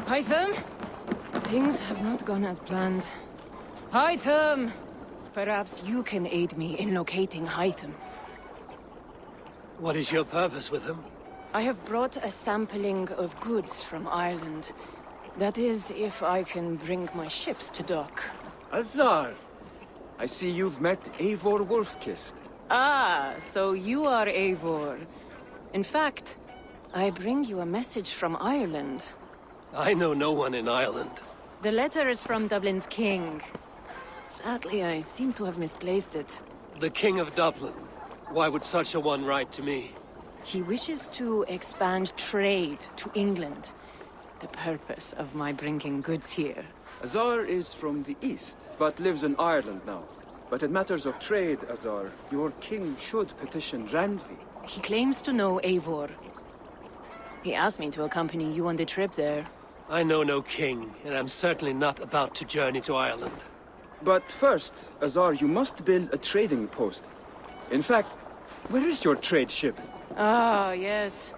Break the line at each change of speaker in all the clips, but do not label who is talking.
Hytham? Things have not gone as planned. Hytham! Perhaps you can aid me in locating Hytham.
What is your purpose with him?
I have brought a sampling of goods from Ireland. That is, if I can bring my ships to dock.
Azar! I see you've met Eivor Wolfkist.
Ah, so you are Eivor. In fact, I bring you a message from Ireland.
I know no one in Ireland.
The letter is from Dublin's king. Sadly, I seem to have misplaced it.
The King of Dublin. Why would such a one write to me?
He wishes to expand trade to England. The purpose of my bringing goods here.
Azar is from the east, but lives in Ireland now. But in matters of trade, Azar, your king should petition Randvi.
He claims to know Eivor. He asked me to accompany you on the trip there.
I know no king, and I'm certainly not about to journey to Ireland.
But first, Azar, you must build a trading post. In fact, where is your trade ship?
Ah, yes.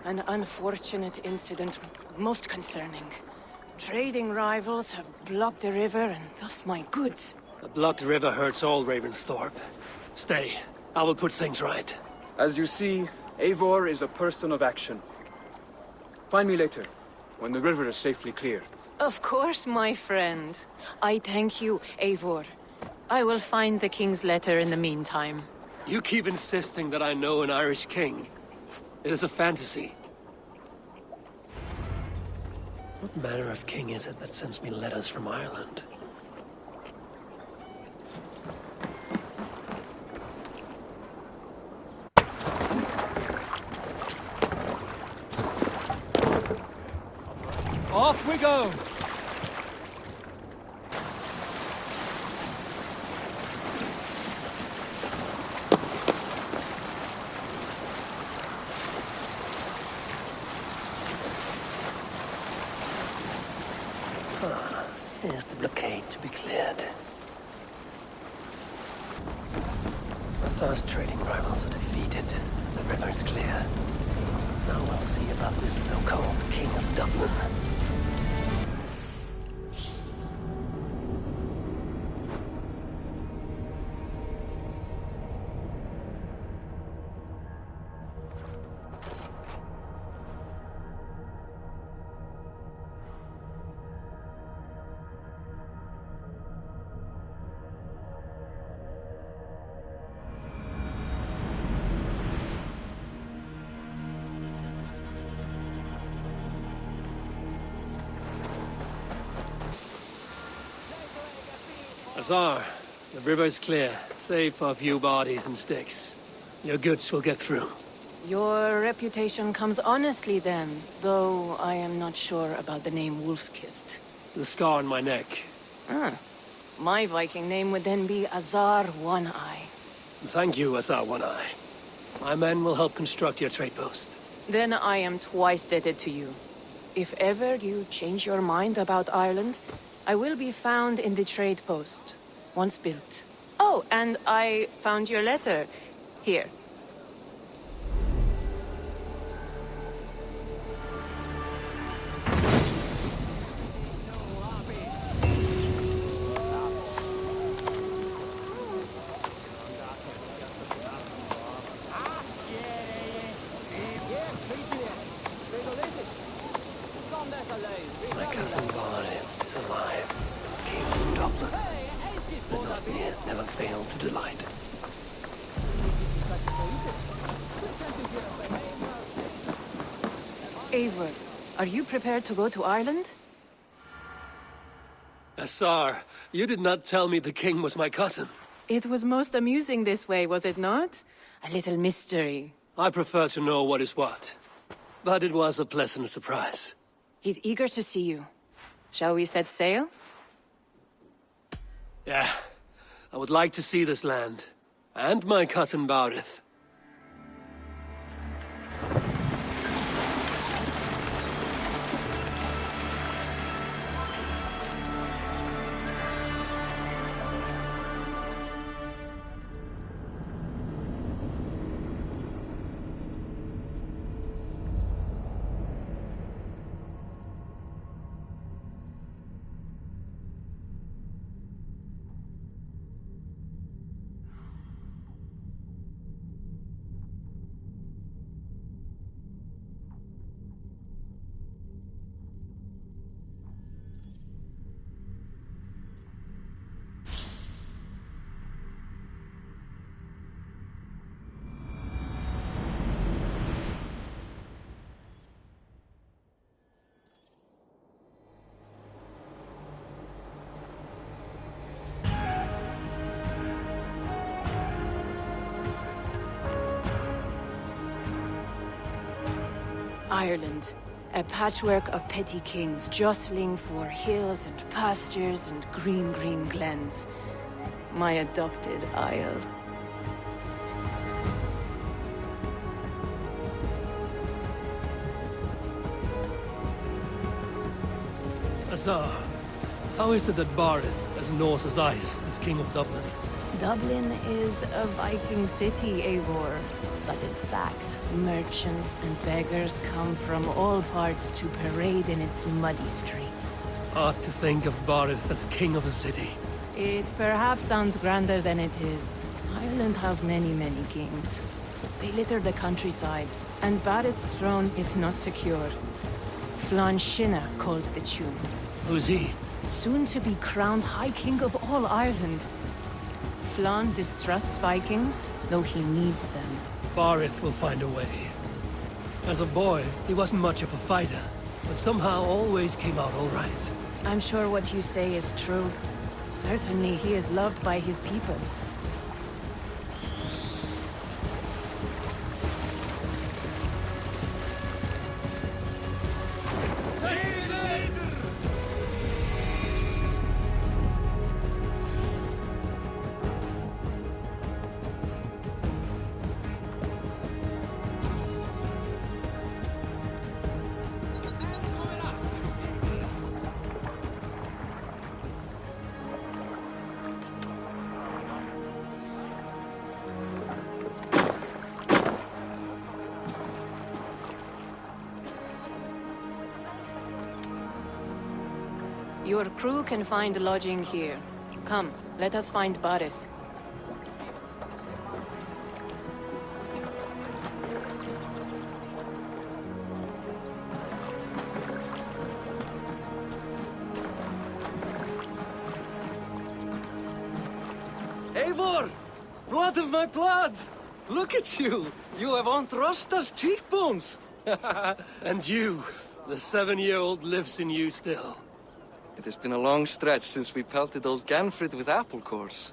An unfortunate incident, most concerning. Trading rivals have blocked the river, and thus my goods.
A blocked river hurts all Ravensthorpe. Stay. I will put things right.
As you see, Eivor is a person of action. Find me later, when the river is safely clear.
Of course, my friend. I thank you, Eivor. I will find the king's letter in the meantime.
You keep insisting that I know an Irish king. It is a fantasy. What manner of king is it that sends me letters from Ireland? Off we go! Here's the blockade to be cleared. Azar's trading rivals are defeated. The river is clear. Now we'll see about this so-called King of Dublin. Azar, the river is clear, save for a few bodies and sticks. Your goods will get through.
Your reputation comes honestly then, though I am not sure about the name Wolfkist.
The scar on my neck.
Ah. My Viking name would then be Azar One-Eye.
Thank you, Azar One-Eye. My men will help construct your trade post.
Then I am twice indebted to you. If ever you change your mind about Ireland, I will be found in the trade post, once built. Oh, and I found your letter. Here.
My cousin Valhalla is alive. King of Dublin. The Nothian never failed to delight.
Eivor, are you prepared to go to Ireland?
Azar, you did not tell me the king was my cousin.
It was most amusing this way, was it not? A little mystery.
I prefer to know what is what. But it was a pleasant surprise.
He's eager to see you. Shall we set sail?
Yeah. I would like to see this land. And my cousin Baurith.
Ireland. A patchwork of petty kings jostling for hills and pastures and green glens. My adopted isle.
Azar, how is it that Barith, as Norse as ice, is king of Dublin?
Dublin is a Viking city, Eivor. But in fact, merchants and beggars come from all parts to parade in its muddy streets.
Hard to think of Barith as king of a city.
It perhaps sounds grander than it is. Ireland has many kings. They litter the countryside, and Barith's throne is not secure. Flann Sinna calls the tune.
Who's he?
Soon to be crowned High King of all Ireland. Flann distrusts Vikings, though he needs them.
Barith will find a way. As a boy, he wasn't much of a fighter, but somehow always came out all right.
I'm sure what you say is true. Certainly he is loved by his people. Your crew can find lodging here. Come, let us find Barith.
Eivor! Blood of my blood! Look at you! You have Aunt Rosta's cheekbones!
And you, the 7-year-old lives in you still.
It has been a long stretch since we pelted old Ganfrid with apple cores.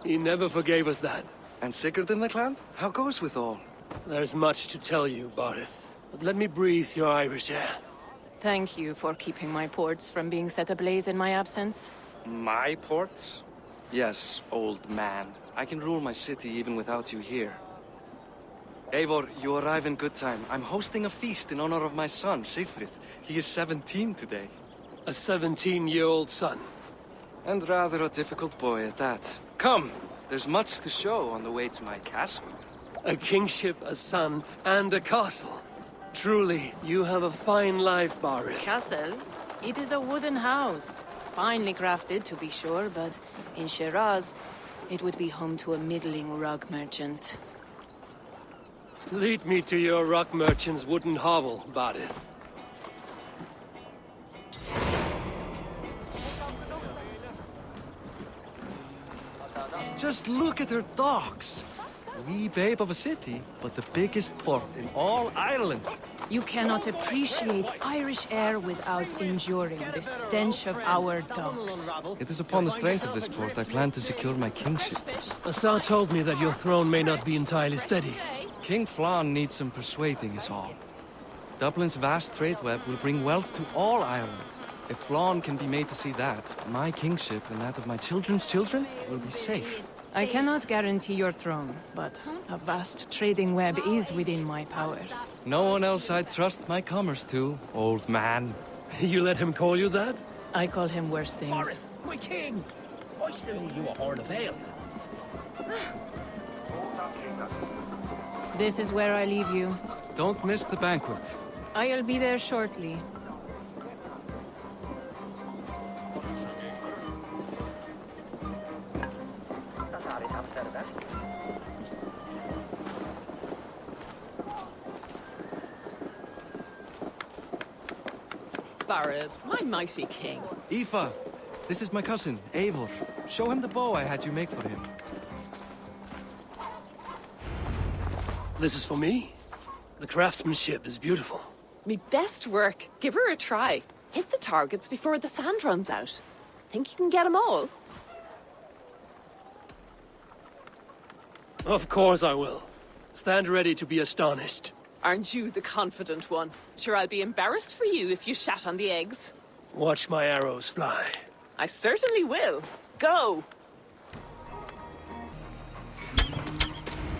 He never forgave us that.
And Sigurd in the clan? How goes with all?
There's much to tell you, Barith, but let me breathe your Irish air.
Thank you for keeping my ports from being set ablaze in my absence.
My ports? Yes, old man. I can rule my city even without you here. Eivor, you arrive in good time. I'm hosting a feast in honor of my son, Sigfrid. He is 17 today.
A 17-year-old son.
And rather a difficult boy at that. Come! There's much to show on the way to my castle.
A kingship, a son, and a castle. Truly, you have a fine life, Barith.
Castle? It is a wooden house. Finely crafted, to be sure, but in Shiraz, it would be home to a middling rug merchant.
Lead me to your rock merchant's wooden hovel, Barith.
Just look at her docks! Wee babe of a city, but the biggest port in all Ireland.
You cannot appreciate Irish air without enduring the stench of our docks.
It is upon the strength of this port I plan to secure my kingship.
Asar told me that your throne may not be entirely steady.
King Flann needs some persuading is all. Dublin's vast trade web will bring wealth to all Ireland. If Flann can be made to see that, my kingship and that of my children's children will be safe.
I cannot guarantee your throne, but a vast trading web is within my power.
No one else I'd trust my commerce to, old man.
You let him call you that?
I call him worse things.
Barith, my king! I still owe you a horn of ale.
This is where I leave you.
Don't miss the banquet.
I'll be there shortly.
Barith, my mighty king.
Aoife, this is my cousin, Eivor. Show him the bow I had you make for him.
This is for me? The craftsmanship is beautiful.
Me best work. Give her a try. Hit the targets before the sand runs out. Think you can get them all?
Of course I will. Stand ready to be astonished.
Aren't you the confident one? Sure, I'll be embarrassed for you if you shat on the eggs.
Watch my arrows fly.
I certainly will. Go!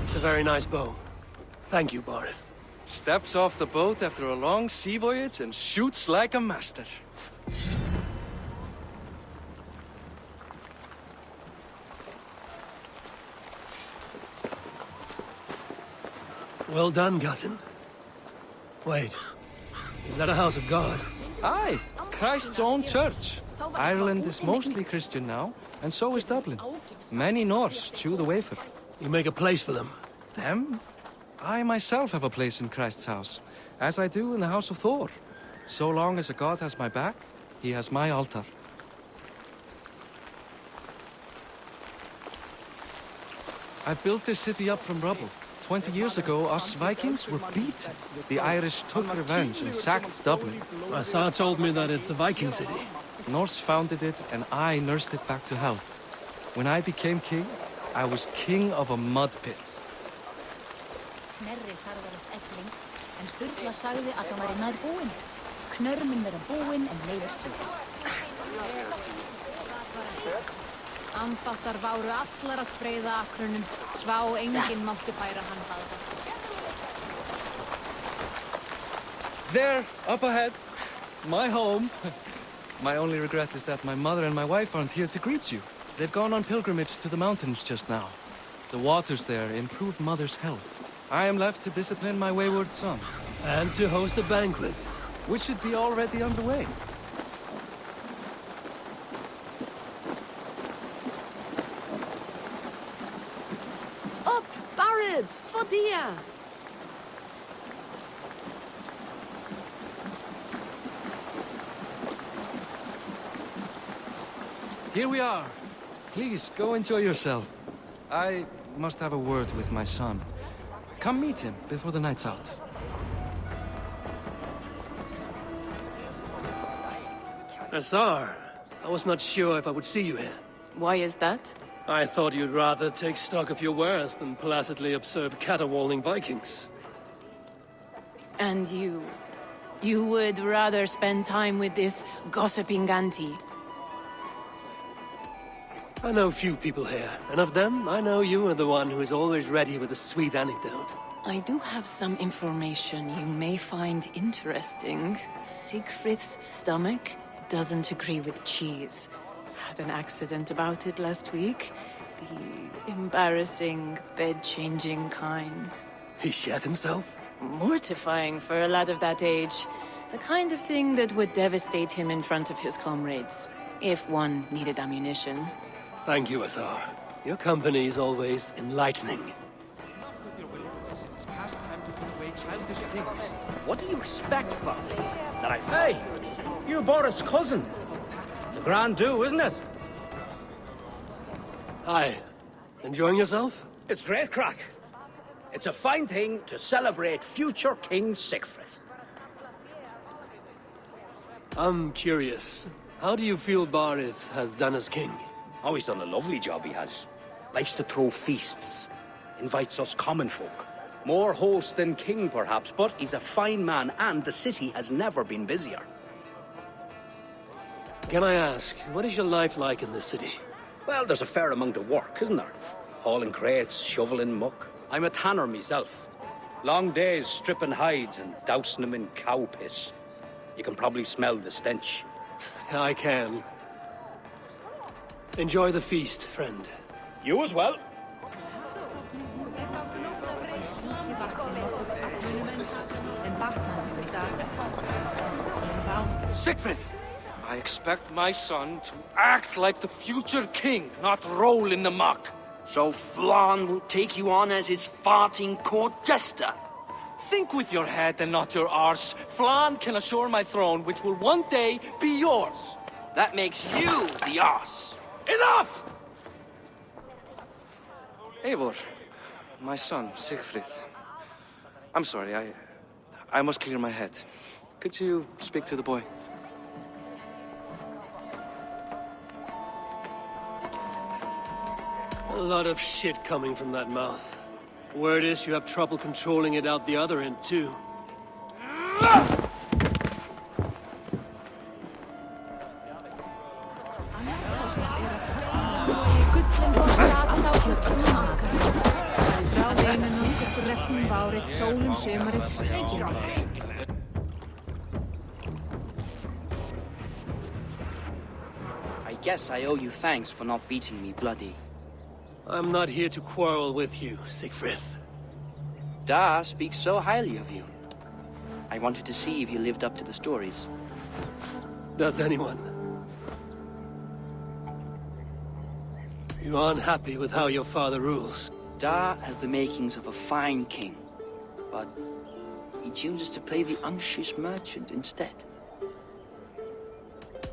It's a very nice bow. Thank you, Barith.
Steps off the boat after a long sea voyage and shoots like a master.
Well done, cousin. Wait, is that a house of God?
Aye, Christ's own church. Ireland is mostly Christian now, and so is Dublin. Many Norse chew the wafer.
You make a place for them.
Them? I myself have a place in Christ's house, as I do in the house of Thor. So long as a god has my back, he has my altar. I built this city up from rubble. 20 years ago, us Vikings were beat. The Irish took revenge and sacked Dublin.
Assar told me that it's a Viking city.
Norse founded it, and I nursed it back to health. When I became king, I was king of a mud pit.
Knerri harðarast elling, en Sturla sagði að hann væri nær búinn. Knörr mun vera búinn en leiðir sig. Ambáttar váru allar að breiða akrunum. Svá enginn mátti bæra hann baða.
There, up ahead, my home. My only regret is that my mother and my wife aren't here to greet you. They've gone on pilgrimage to the mountains just now. The waters there improve Mother's health. I am left to discipline my wayward son.
And to host a banquet.
Which should be already underway.
Up, Barad! Fodia!
Here we are. Please, go enjoy yourself. I must have a word with my son. Come meet him before the night's out.
Assar, I was not sure if I would see you here.
Why is that?
I thought you'd rather take stock of your wares than placidly observe caterwauling Vikings.
And you... you would rather spend time with this gossiping auntie?
I know few people here, and of them, I know you are the one who is always ready with a sweet anecdote.
I do have some information you may find interesting. Siegfried's stomach doesn't agree with cheese. Had an accident about it last week. The embarrassing, bed-changing kind.
He shat himself?
Mortifying for a lad of that age. The kind of thing that would devastate him in front of his comrades, if one needed ammunition.
Thank you, Assar. Your company is always enlightening.
What do you expect, Father? That I... Hey! You're Boris' cousin. It's a grand do, isn't it?
Hi. Enjoying yourself?
It's great crack. It's a fine thing to celebrate future King Siegfried.
I'm curious. How do you feel Barith has done as king?
Oh, he's done a lovely job, he has. Likes to throw feasts. Invites us common folk. More host than king, perhaps, but he's a fine man, and the city has never been busier.
Can I ask, what is your life like in this city?
Well, there's a fair amount of work, isn't there? Hauling crates, shoveling muck. I'm a tanner myself. Long days stripping hides and dousing them in cow piss. You can probably smell the stench.
I can. Enjoy the feast, friend.
You as well.
Siegfried! I expect my son to act like the future king, not roll in the muck.
So Flann will take you on as his farting court jester?
Think with your head and not your arse. Flann can assure my throne, which will one day be yours.
That makes you the ass.
Enough! Eivor, my son, Siegfried. I'm sorry, I must clear my head. Could you speak to the boy?
A lot of shit coming from that mouth. Word is you have trouble controlling it out the other end, too.
I guess I owe you thanks for not beating me bloody.
I'm not here to quarrel with you, Siegfried.
Da speaks so highly of you. I wanted to see if you lived up to the stories.
Does anyone? You are unhappy with how your father rules.
Da has the makings of a fine king, but he chooses to play the anxious merchant instead.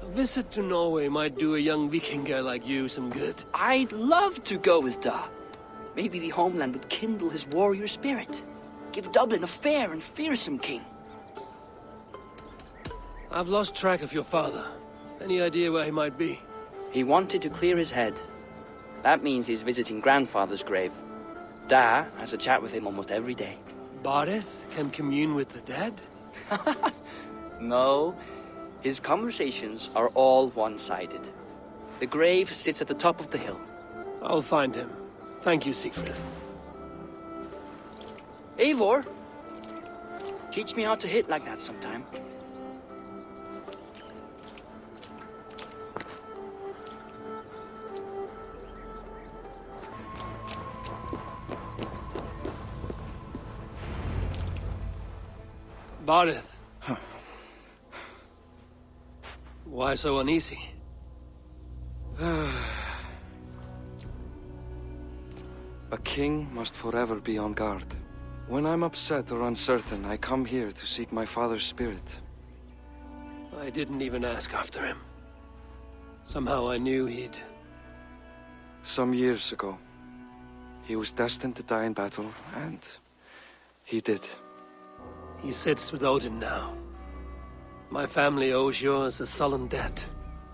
A visit to Norway might do a young Vikinger like you some good.
I'd love to go with Da. Maybe the homeland would kindle his warrior spirit. Give Dublin a fair and fearsome king.
I've lost track of your father. Any idea where he might be?
He wanted to clear his head. That means he's visiting grandfather's grave. Da has a chat with him almost every day.
Bareth can commune with the dead?
No. His conversations are all one-sided. The grave sits at the top of the hill.
I'll find him. Thank you, Siegfried.
Eivor! Teach me how to hit like that sometime.
Bareth. Why so uneasy?
A king must forever be on guard. When I'm upset or uncertain, I come here to seek my father's spirit.
I didn't even ask after him. Somehow I knew he'd...
Some years ago, he was destined to die in battle, and he did.
He sits with Odin now. My family owes yours a sullen debt.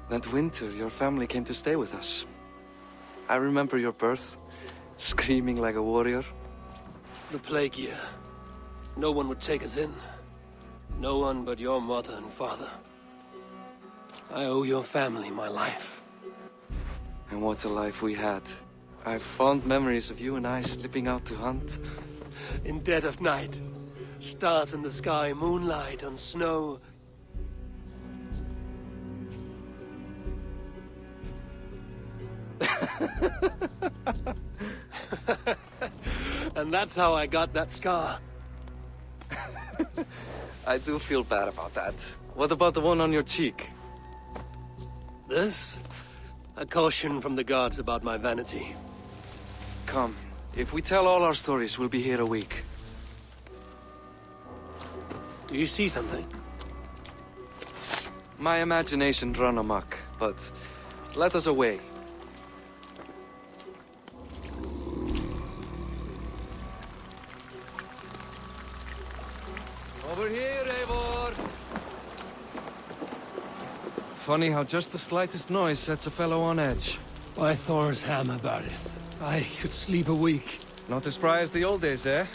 That winter, your family came to stay with us. I remember your birth, screaming like a warrior.
The plague year. No one would take us in. No one but your mother and father. I owe your family my life.
And what a life we had. I have fond memories of you and I slipping out to hunt.
In dead of night. Stars in the sky, moonlight on snow. And that's how I got that scar.
I do feel bad about that. What about the one on your cheek?
This? A caution from the gods about my vanity.
Come. If we tell all our stories, we'll be here a week.
Do you see something?
My imagination run amok, but let us away. Over here, Eivor! Funny how just the slightest noise sets a fellow on edge.
By Thor's hammer, Barith. I could sleep a week.
Not as spry as the old days, eh?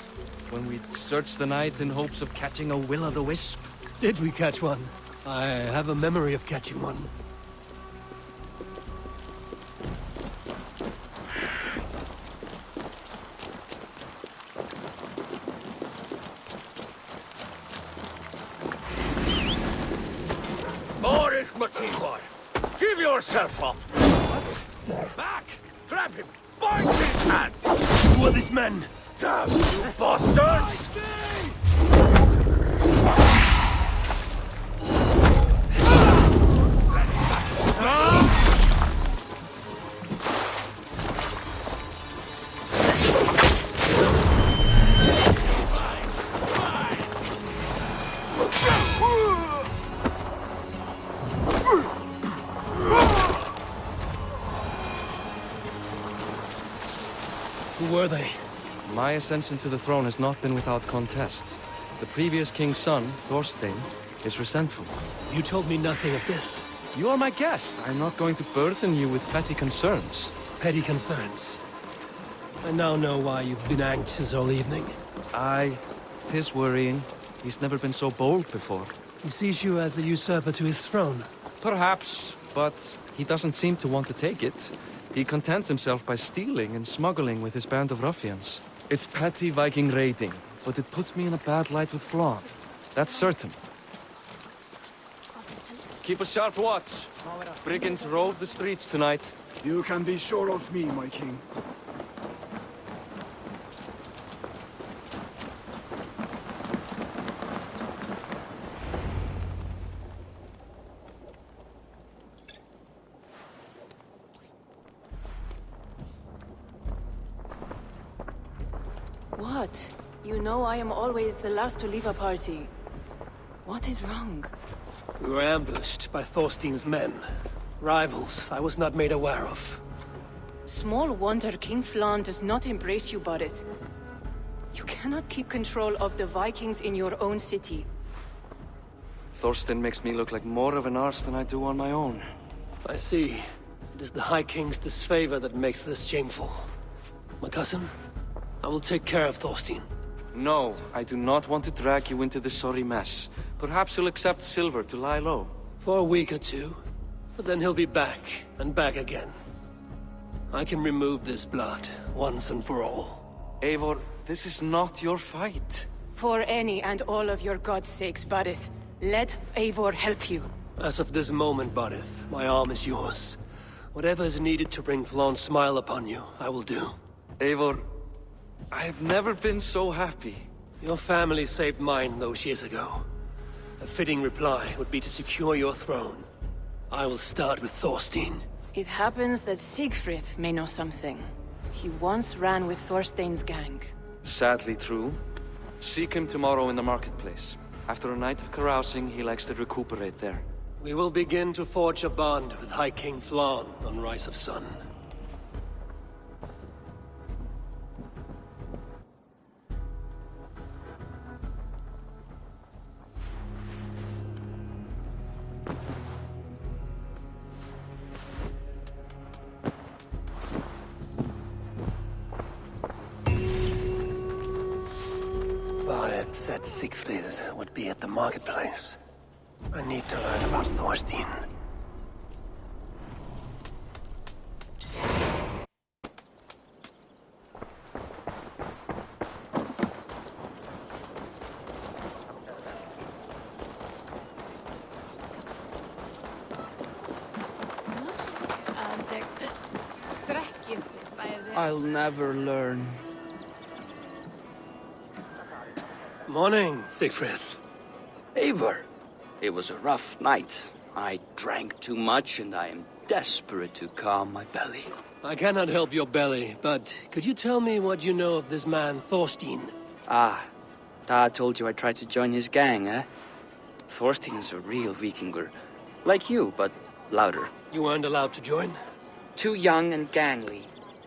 When we'd search the night in hopes of catching a will-o'-the-wisp.
Did we catch one? I have a memory of catching one.
Boris Matigor, give yourself up! What? Back! Grab him! Bind his hands!
Who are these men?
Damn you bastards!
Who were they?
My ascension to the throne has not been without contest. The previous king's son, Thorstein, is resentful.
You told me nothing of this.
You are my guest. I'm not going to burden you with petty concerns.
Petty concerns. I now know why you've been anxious all evening.
Aye, 'tis worrying. He's never been so bold before.
He sees you as a usurper to his throne.
Perhaps, but he doesn't seem to want to take it. He contents himself by stealing and smuggling with his band of ruffians. It's petty Viking raiding, but it puts me in a bad light with Flann. That's certain. Keep a sharp watch. Brigands rove the streets tonight.
You can be sure of me, my king.
What? You know I am always the last to leave a party. What is wrong?
We were ambushed by Thorstein's men. Rivals I was not made aware of.
Small wonder King Flann does not embrace you, Barrett. You cannot keep control of the Vikings in your own city.
Thorstein makes me look like more of an arse than I do on my own.
I see. It is the High King's disfavor that makes this shameful. My cousin, I will take care of Thorstein.
No, I do not want to drag you into this sorry mess. Perhaps you'll accept silver to lie low.
For a week or two, but then he'll be back, and back again. I can remove this blood, once and for all.
Eivor, this is not your fight.
For any and all of your god's sakes, Barrett, let Eivor help you.
As of this moment, Barith, my arm is yours. Whatever is needed to bring Flann's smile upon you, I will do.
Eivor, I have never been so happy.
Your family saved mine those years ago. A fitting reply would be to secure your throne. I will start with Thorstein.
It happens that Siegfried may know something. He once ran with Thorstein's gang.
Sadly true. Seek him tomorrow in the marketplace. After a night of carousing, he likes to recuperate there.
We will begin to forge a bond with High King Flann on Rise of Sun. Barrett said Siegfried would be at the marketplace. I need to learn about Thorstein.
I'll never learn.
Morning, Siegfried.
Eivor, it was a rough night. I drank too much and I am desperate to calm my belly.
I cannot help your belly, but could you tell me what you know of this man, Thorstein?
Ah, Dad told you I tried to join his gang, eh? Thorstein is a real Vikinger. Like you, but louder.
You weren't allowed to join?
Too young and gangly.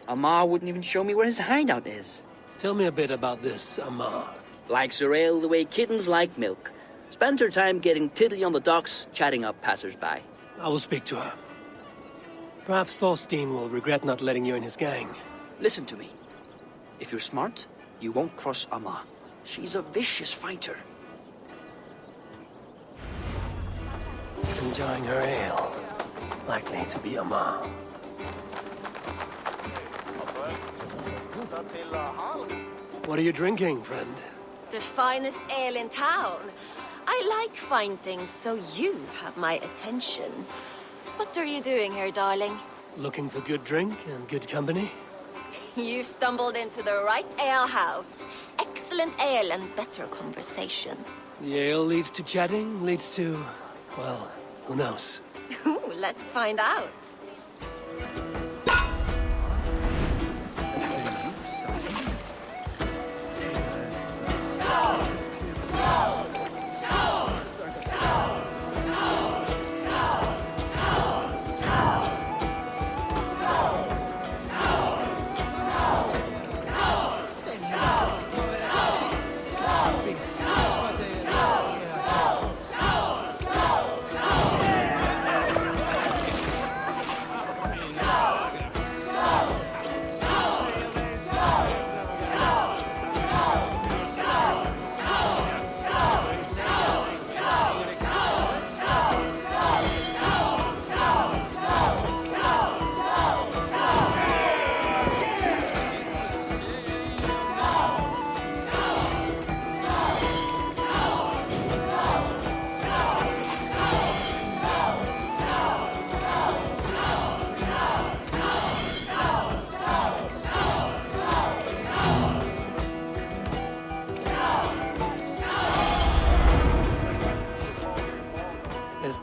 Amar wouldn't even show me where his hideout is.
Tell me a bit about this Amar.
Likes her ale the way kittens like milk. Spends her time getting tiddly on the docks, chatting up passers-by.
I will speak to her. Perhaps Thorstein will regret not letting you in his gang.
Listen to me. If you're smart, you won't cross Amar. She's a vicious fighter.
Enjoying her ale. Likely to be Amar. What are you drinking, friend?
The finest ale in town. I like fine things, so you have my attention. What are you doing here, darling?
Looking for good drink and good company?
You stumbled into the right alehouse. Excellent ale and better conversation.
The ale leads to chatting, leads to... well, who knows?
Ooh, let's find out.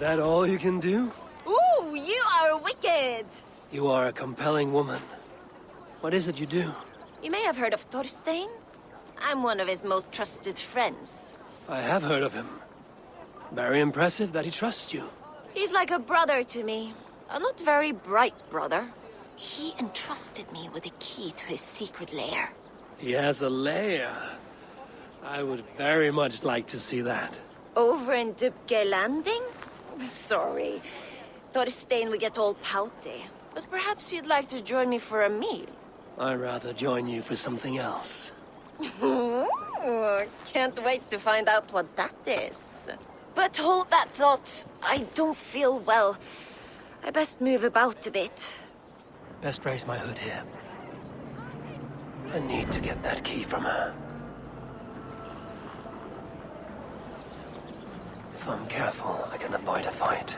that all you can do?
Ooh, you are wicked!
You are a compelling woman. What is it you do?
You may have heard of Thorstein. I'm one of his most trusted friends.
I have heard of him. Very impressive that he trusts you.
He's like a brother to me. A not very bright brother. He entrusted me with the key to his secret lair.
He has a lair. I would very much like to see that.
Over in Dubke Landing? Sorry. Thorstein would get all pouty. But perhaps you'd like to join me for a meal?
I'd rather join you for something else.
Can't wait to find out what that is. But hold that thought. I don't feel well. I best move about a bit.
Best raise my hood here. I need to get that key from her. If I'm careful, I can avoid a fight.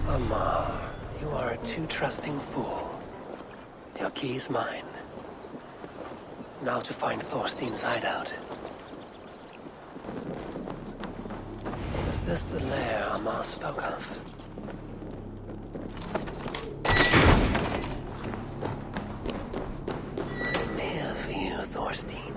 Amar, you are a too trusting fool. Your key is mine. Now to find Thorstein's hideout. Is this the lair Amar spoke of? I'm here for you, Thorstein.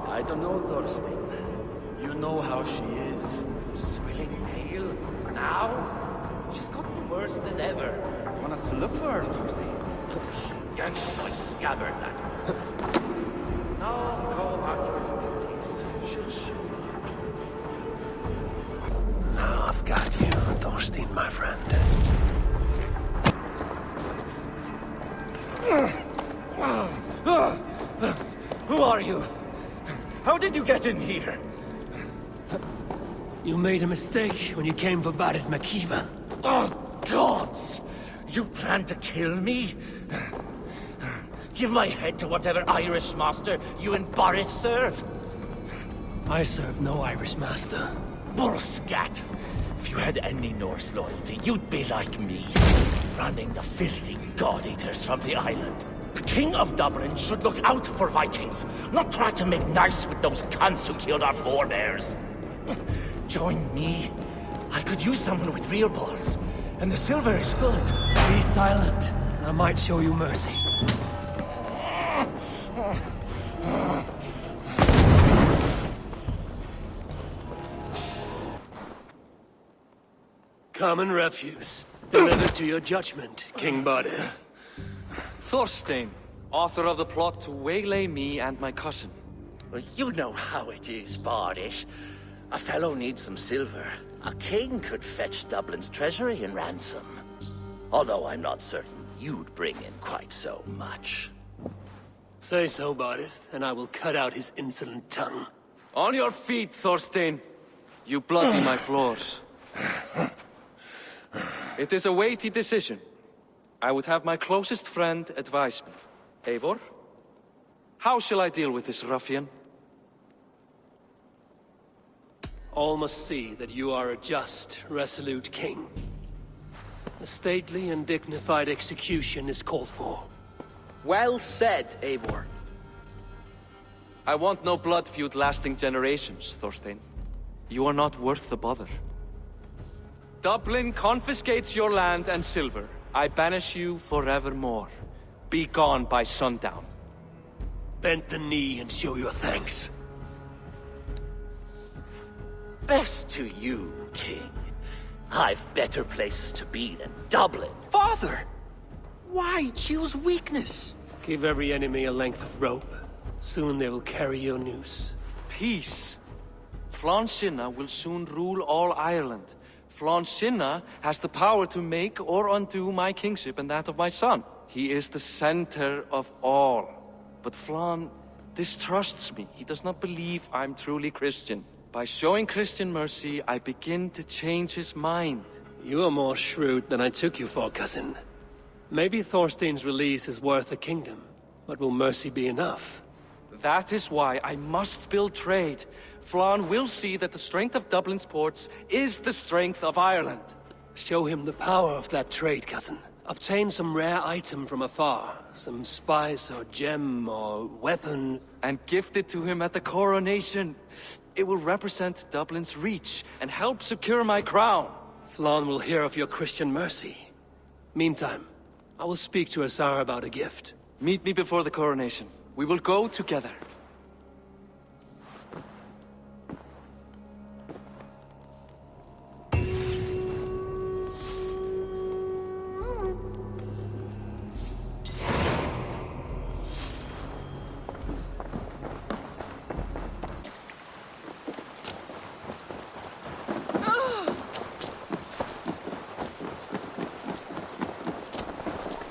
I don't know, Thorstein. You know how she is.
Swelling pale. Now? She's gotten worse than ever.
Want us to look for her, Thorstein?
Yank my scabbard, that. Now go about your duties. She'll soon.
Now I've got you, Thorstein, my friend.
Who are you? How did you get in here?
You made a mistake when you came for Barit Makiva.
Oh, gods! You plan to kill me? Give my head to whatever Irish master you and Boris serve.
I serve no Irish master.
Bullscat! If you had any Norse loyalty, you'd be like me, running the filthy god-eaters from the island. The King of Dublin should look out for Vikings, not try to make nice with those cunts who killed our forebears. Join me. I could use someone with real balls, and the silver is good.
Be silent, and I might show you mercy. Common refuse. Delivered to your judgment, King Badir.
Thorstein, author of the plot to waylay me and my cousin.
Well, you know how it is, Bardish. A fellow needs some silver. A king could fetch Dublin's treasury in ransom. Although I'm not certain you'd bring in quite so much.
Say so, Badir, and I will cut out his insolent tongue.
On your feet, Thorstein. You bloody my floors. It is a weighty decision. I would have my closest friend advise me. Eivor, how shall I deal with this ruffian?
All must see that you are a just, resolute king. A stately and dignified execution is called for.
Well said, Eivor.
I want no blood feud lasting generations, Thorstein. You are not worth the bother. Dublin confiscates your land and silver. I banish you forevermore. Be gone by sundown.
Bend the knee and show your thanks.
Best to you, King. I've better places to be than Dublin.
Father! Why choose weakness?
Give every enemy a length of rope. Soon they will carry your noose.
Peace. Flann Sinna will soon rule all Ireland. Flann Sinna has the power to make or undo my kingship and that of my son. He is the center of all. But Flann distrusts me. He does not believe I'm truly Christian. By showing Christian mercy, I begin to change his mind.
You are more shrewd than I took you for, cousin. Maybe Thorstein's release is worth a kingdom, but will mercy be enough?
That is why I must build trade. Flann will see that the strength of Dublin's ports is the strength of Ireland.
Show him the power of that trade, cousin. Obtain some rare item from afar. Some spice or gem or weapon.
And gift it to him at the coronation. It will represent Dublin's reach and help secure my crown.
Flann will hear of your Christian mercy. Meantime, I will speak to Azar about a gift.
Meet me before the coronation. We will go together.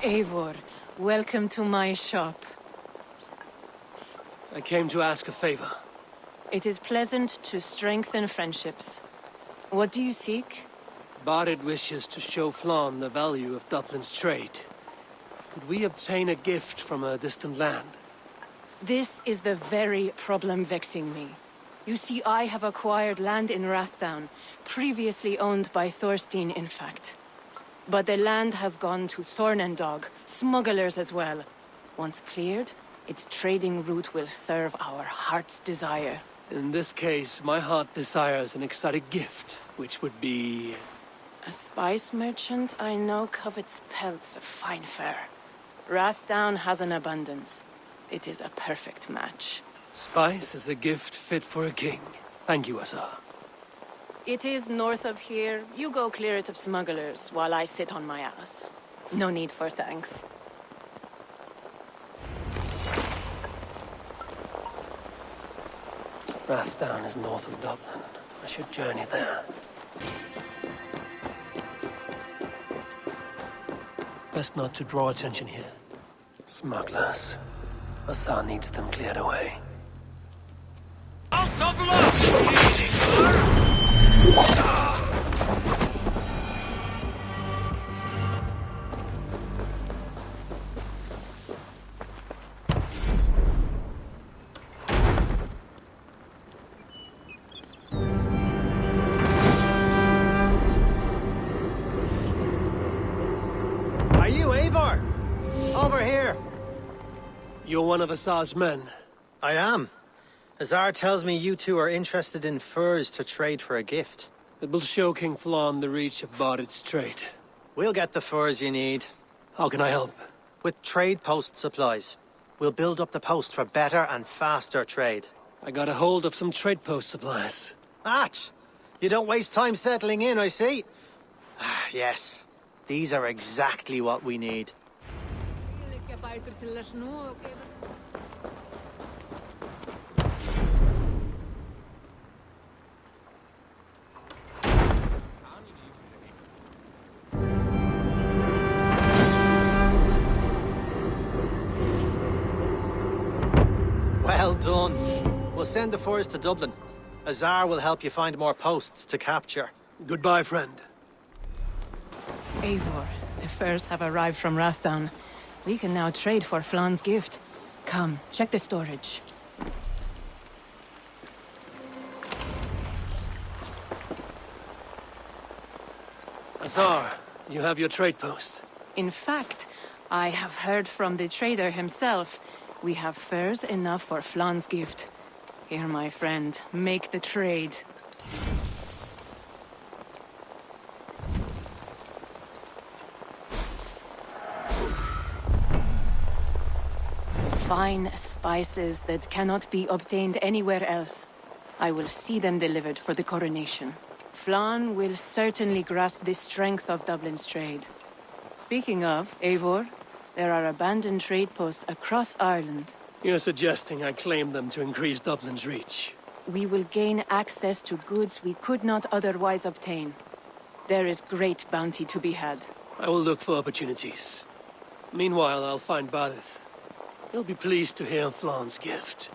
Eivor, welcome to my shop.
I came to ask a favor.
It is pleasant to strengthen friendships. What do you seek?
Barid wishes to show Flann the value of Dublin's trade. Could we obtain a gift from a distant land?
This is the very problem vexing me. You see, I have acquired land in Rathdown, previously owned by Thorstein, in fact. But the land has gone to Thornendog, smugglers as well. Once cleared, its trading route will serve our heart's desire.
In this case, my heart desires an exotic gift, which would be...
A spice merchant I know covets pelts of fine fur. Rathdown has an abundance. It is a perfect match.
Spice is a gift fit for a king. Thank you, Azar.
It is north of here. You go clear it of smugglers, while I sit on my ass. No need for thanks.
Rathdown is north of Dublin. I should journey there. Best not to draw attention here. Smugglers. Azar needs them cleared away.
Out of luck! Easy, sir!
Are you Eivor? Over here.
You're one of Azar's men.
I am. Azar tells me you two are interested in furs to trade for a gift.
It will show King Flann the reach of Barid's trade.
We'll get the furs you need.
How can I help?
With trade post supplies. We'll build up the post for better and faster trade.
I got a hold of some trade post supplies.
Ach! You don't waste time settling in, I see. Yes. These are exactly what we need. Well done. We'll send the furs to Dublin. Azar will help you find more posts to capture.
Goodbye, friend.
Eivor, the furs have arrived from Rathdown. We can now trade for Flann's gift. Come, check the storage.
Azar, you have your trade post.
In fact, I have heard from the trader himself. We have furs enough for Flann's gift. Here, my friend, make the trade. Fine spices that cannot be obtained anywhere else. I will see them delivered for the coronation. Flann will certainly grasp the strength of Dublin's trade. Speaking of, Eivor, there are abandoned trade posts across Ireland.
You're suggesting I claim them to increase Dublin's reach.
We will gain access to goods we could not otherwise obtain. There is great bounty to be had.
I will look for opportunities. Meanwhile, I'll find Barid. He'll be pleased to hear Flan's gift.